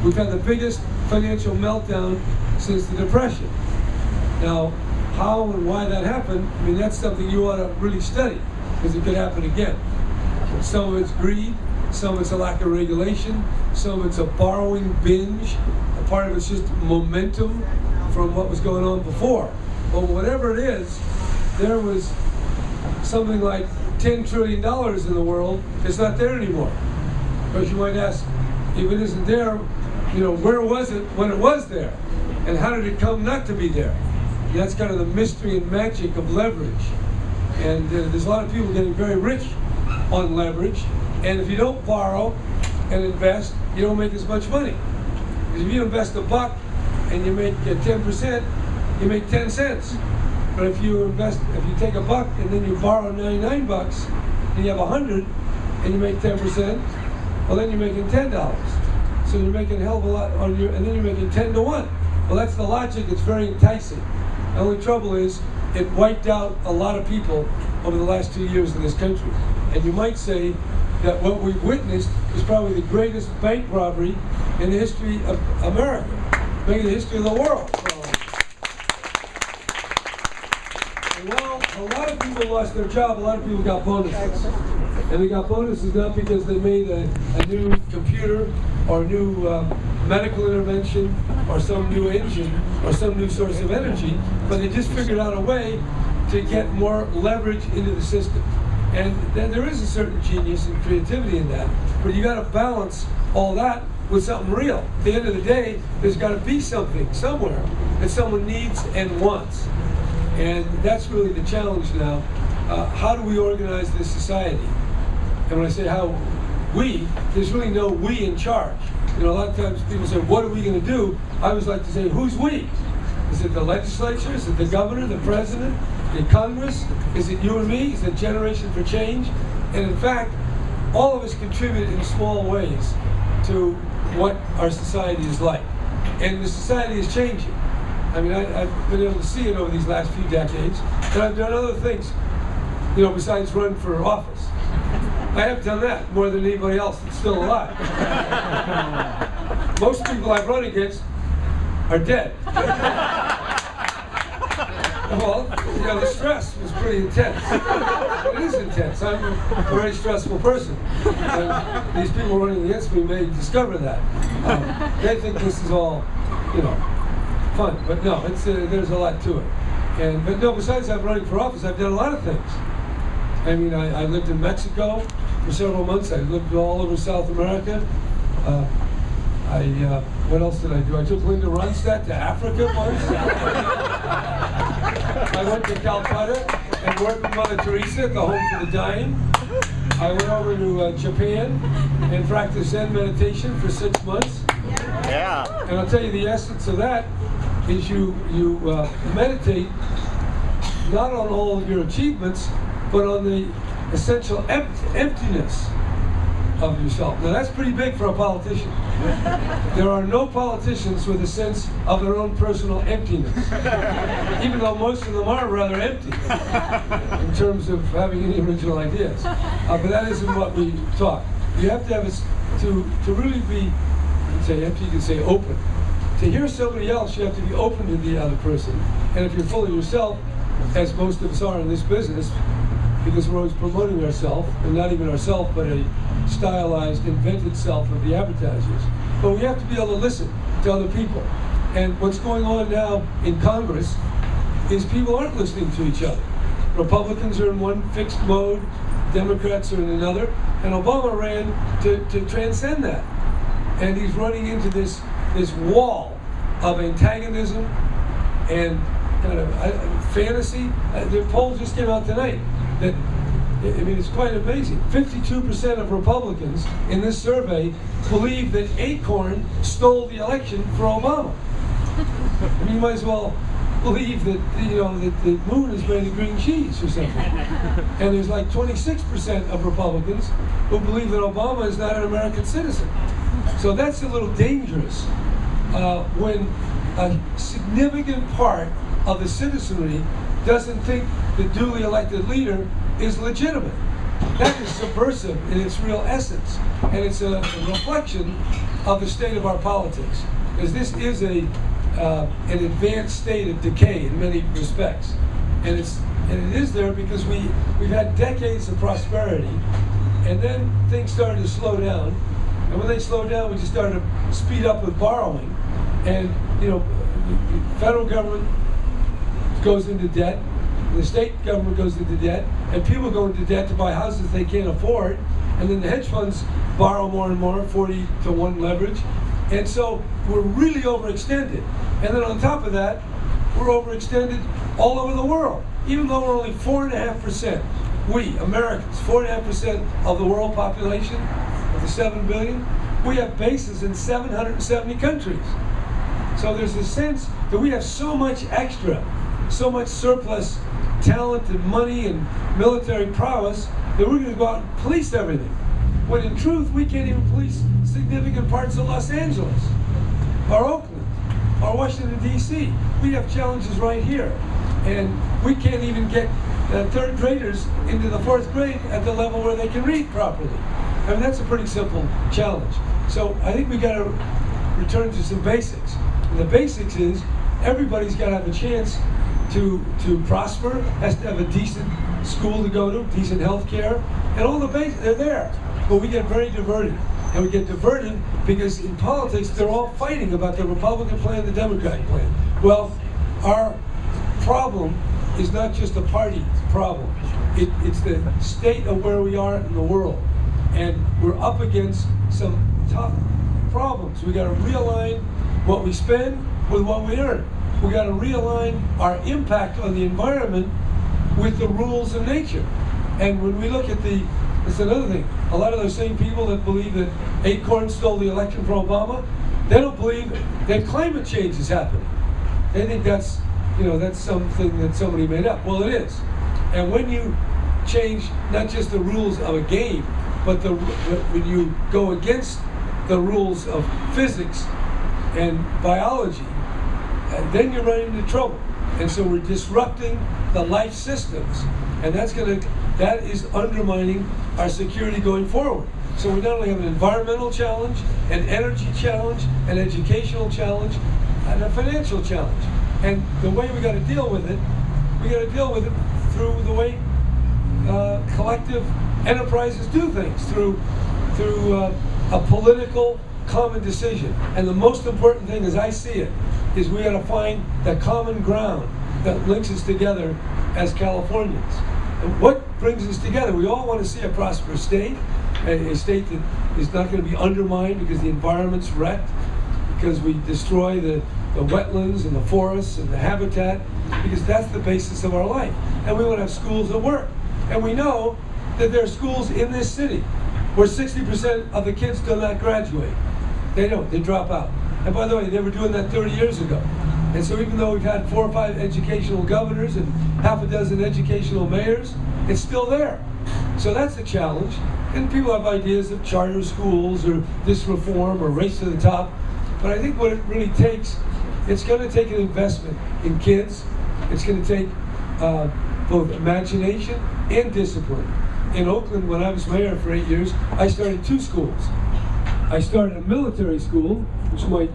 We've had the biggest financial meltdown since the Depression. Now, how and why that happened, I mean, that's something you ought to really study, because it could happen again. Some of it's greed, some of it's a lack of regulation, some of it's a borrowing binge, a part of it's just momentum from what was going on before. But whatever it is, there was something like $10 trillion in the world. It's not there anymore. But you might ask, if it isn't there, where was it when it was there? And how did it come not to be there? And that's kind of the mystery and magic of leverage. And there's a lot of people getting very rich on leverage. And if you don't borrow and invest, you don't make as much money. Because if you invest $1 and you make 10%, you make 10 cents. But if you take $1 and then you borrow 99 bucks and you have 100 and you make 10%, well, then you're making $10. So you're making a hell of a lot and then you're making 10 to 1. Well, that's the logic. It's very enticing. The only trouble is it wiped out a lot of people over the last 2 years in this country. And you might say that what we've witnessed is probably the greatest bank robbery in the history of America, maybe the history of the world. Well, a lot of people lost their job, a lot of people got bonuses. And they got bonuses not because they made a new computer or a new medical intervention or some new engine or some new source of energy, but they just figured out a way to get more leverage into the system. And then there is a certain genius and creativity in that, but you got to balance all that with something real. At the end of the day, there's got to be something somewhere that someone needs and wants. And that's really the challenge now. How do we organize this society? And when I say how we, there's really no we in charge. A lot of times people say, what are we going to do? I always like to say, who's we? Is it the legislature? Is it the governor, the president, the Congress? Is it you and me? Is it Generation for Change? And in fact, all of us contribute in small ways to what our society is like. And the society is changing. I mean, I've been able to see it over these last few decades, and I've done other things, besides run for office. I have done that more than anybody else that's still alive. Most people I've run against are dead. Well, the stress was pretty intense. It is intense. I'm a very stressful person. And these people running against me may discover that. They think this is all, fun, but no, there's a lot to it. But no, besides I'm running for office, I've done a lot of things. I mean, I lived in Mexico for several months. I lived all over South America. What else did I do? I took Linda Ronstadt to Africa once. I went to Calcutta and worked with Mother Teresa at the Home for the Dying. I went over to Japan and practiced Zen meditation for 6 months. Yeah. And I'll tell you the essence of that is you meditate not on all of your achievements, but on the essential emptiness of yourself. Now that's pretty big for a politician. There are no politicians with a sense of their own personal emptiness, even though most of them are rather empty in terms of having any original ideas. But that isn't what we talk. You have to have to really be, you can say empty, you can say open. To hear somebody else, you have to be open to the other person. And if you're full of yourself, as most of us are in this business, because we're always promoting ourselves, and not even ourselves, but a stylized, invented self of the advertisers. But we have to be able to listen to other people. And what's going on now in Congress is people aren't listening to each other. Republicans are in one fixed mode, Democrats are in another, and Obama ran to transcend that. And he's running into this wall of antagonism and kind of fantasy. The poll just came out tonight that, it's quite amazing. 52% of Republicans in this survey believe that Acorn stole the election for Obama. You might as well believe that that the moon is made of green cheese or something. And there's like 26% of Republicans who believe that Obama is not an American citizen. So that's a little dangerous when a significant part of the citizenry doesn't think the duly elected leader is legitimate. That is subversive in its real essence. and it's a reflection of the state of our politics. Because this is an advanced state of decay in many respects, and it is there because we've had decades of prosperity, and then things started to slow down, and when they slowed down, we just started to speed up with borrowing, and the federal government goes into debt, the state government goes into debt, and people go into debt to buy houses they can't afford, and then the hedge funds borrow more and more, 40-to-1 leverage, and so we're really overextended. And then on top of that, we're overextended all over the world. Even though we're only 4.5%, we, Americans, 4.5% of the world population, of the 7 billion, we have bases in 770 countries. So there's a sense that we have so much extra, so much surplus talent and money and military prowess that we're going to go out and police everything. When in truth, we can't even police significant parts of Los Angeles, or Oakland, or Washington, D.C. We have challenges right here. And we can't even get third graders into the fourth grade at the level where they can read properly. I mean, that's a pretty simple challenge. So I think we got to return to some basics. And the basics is everybody's got to have a chance to prosper, has to have a decent school to go to, decent health care, and all the basics, they're there. But we get very diverted. And we get diverted because in politics, they're all fighting about the Republican plan, the Democratic plan. Well, our problem is not just a party problem. It's the state of where we are in the world. And we're up against some tough problems. We got to realign what we spend with what we earn. We got to realign our impact on the environment with the rules of nature. And when we look at it's another thing. A lot of those same people that believe that Acorn stole the election from Obama, they don't believe that climate change is happening. They think that's something that somebody made up. Well, it is. And when you change not just the rules of a game, but when you go against the rules of physics and biology, then you're running into trouble. And so we're disrupting the life systems, and that is undermining our security going forward. So we not only have an environmental challenge, an energy challenge, an educational challenge, and a financial challenge. And the way we got to deal with it, through the way collective enterprises do things, through a political common decision. And the most important thing, as I see it, is we got to find the common ground that links us together as Californians. And what brings us together? We all want to see a prosperous state, a state that is not going to be undermined because the environment's wrecked, because we destroy the wetlands and the forests and the habitat, because that's the basis of our life. And we want to have schools that work. And we know that there are schools in this city where 60% of the kids do not graduate. They don't, they drop out. And by the way, they were doing that 30 years ago. And so even though we've had 4 or 5 educational governors and half a dozen educational mayors, it's still there. So that's the challenge. And people have ideas of charter schools or this reform or race to the top. But I think what it really takes, it's going to take an investment in kids. It's going to take both imagination and discipline. In Oakland, when I was mayor for 8 years, I started 2 schools. I started a military school, which might